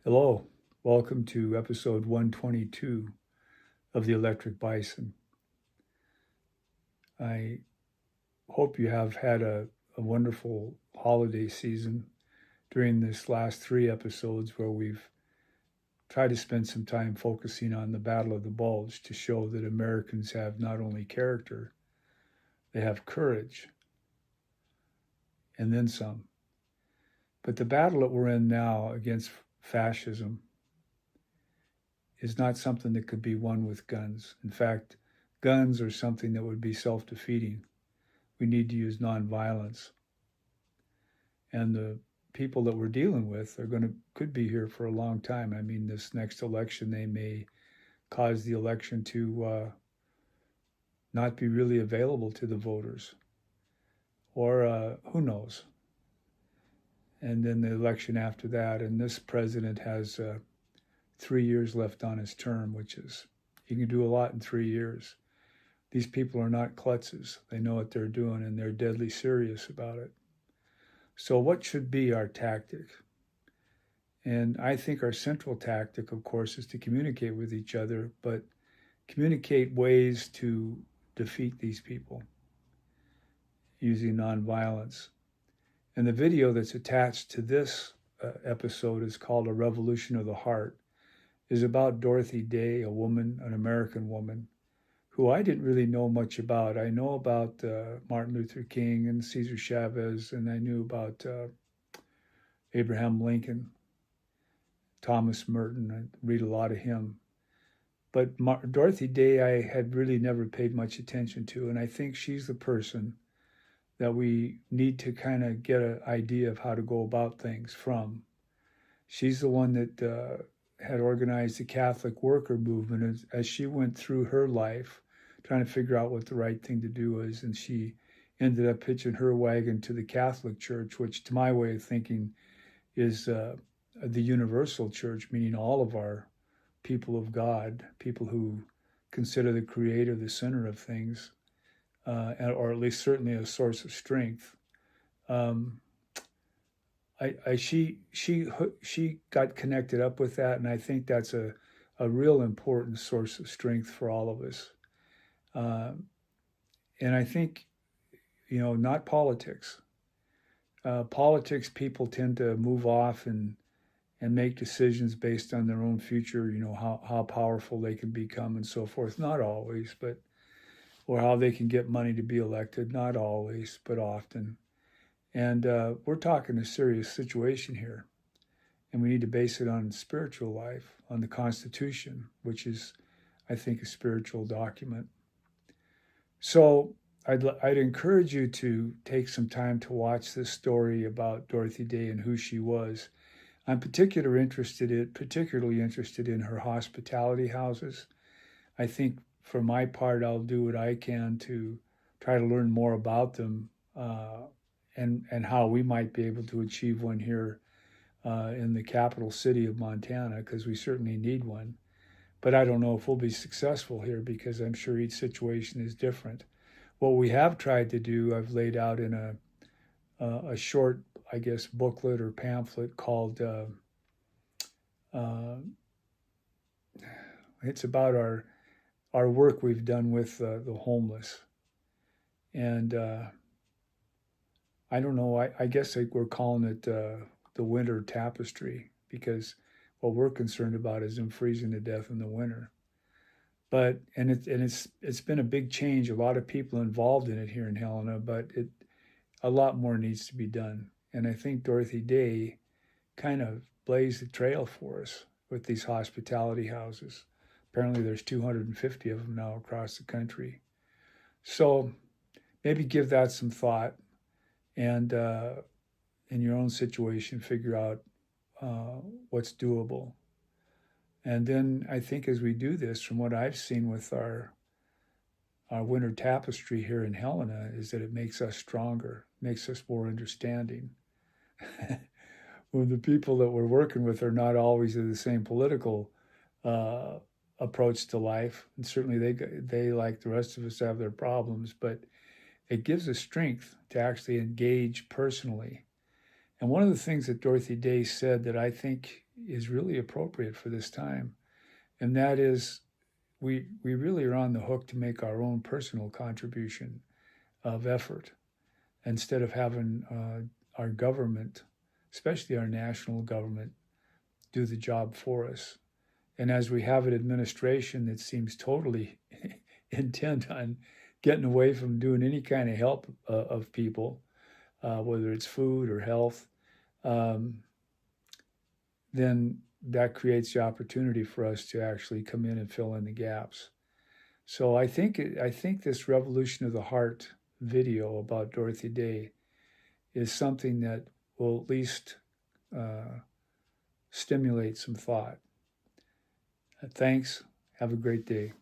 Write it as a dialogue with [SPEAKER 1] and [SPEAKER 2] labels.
[SPEAKER 1] Hello, welcome to episode 122 of the Electric Bison. I hope you have had a wonderful holiday season during this last three episodes where we've tried to spend some time focusing on the Battle of the Bulge to show that Americans have not only character, they have courage, and then some. But the battle that we're in now against fascism is not something that could be won with guns. In fact, guns are something that would be self-defeating. We need to use nonviolence. And the people that we're dealing with could be here for a long time. I mean, this next election, they may cause the election to not be really available to the voters, or who knows. And then the election after that, and this president has 3 years left on his term, which is, he can do a lot in 3 years. These people are not klutzes. They know what they're doing, and they're deadly serious about it. So what should be our tactic? And I think our central tactic, of course, is to communicate with each other, but communicate ways to defeat these people using nonviolence. And the video that's attached to this episode is called A Revolution of the Heart, is about Dorothy Day, a woman, an American woman, who I didn't really know much about. I know about Martin Luther King and Cesar Chavez, and I knew about Abraham Lincoln, Thomas Merton. I read a lot of him. But Dorothy Day, I had really never paid much attention to, and I think she's the person that we need to kind of get an idea of how to go about things from. She's the one that had organized the Catholic worker movement as she went through her life, trying to figure out what the right thing to do was. And she ended up hitching her wagon to the Catholic Church, which to my way of thinking is the universal church, meaning all of our people of God, people who consider the Creator the center of things, or at least certainly a source of strength. She got connected up with that, and I think that's a real important source of strength for all of us. And I think, not politics. Politics, people tend to move off and make decisions based on their own future, how powerful they can become and so forth. Not always, or how they can get money to be elected. Not always, but often. And we're talking a serious situation here. And we need to base it on spiritual life, on the Constitution, which is, I think, a spiritual document. So I'd encourage you to take some time to watch this story about Dorothy Day and who she was. I'm particularly interested in her hospitality houses. I think for my part, I'll do what I can to try to learn more about them, and how we might be able to achieve one here in the capital city of Montana, because we certainly need one. But I don't know if we'll be successful here, because I'm sure each situation is different. What we have tried to do, I've laid out in a short, I guess, booklet or pamphlet called, it's about our work we've done with the homeless. And I don't know, I guess we're calling it the winter tapestry, because what we're concerned about is them freezing to death in the winter. But it's been a big change. A lot of people involved in it here in Helena, but a lot more needs to be done. And I think Dorothy Day kind of blazed the trail for us with these hospitality houses. Apparently there's 250 of them now across the country. So maybe give that some thought, and in your own situation, figure out what's doable. And then I think as we do this, from what I've seen with our winter tapestry here in Helena, is that it makes us stronger, makes us more understanding. When the people that we're working with are not always of the same political approach to life, and certainly they like the rest of us have their problems, but it gives us strength to actually engage personally. And one of the things that Dorothy Day said that I think is really appropriate for this time. And that is, we really are on the hook to make our own personal contribution of effort instead of having our government, especially our national government, do the job for us. And as we have an administration that seems totally intent on getting away from doing any kind of help of people, whether it's food or health, then that creates the opportunity for us to actually come in and fill in the gaps. So I think this Revolution of the Heart video about Dorothy Day is something that will at least stimulate some thought. Thanks. Have a great day.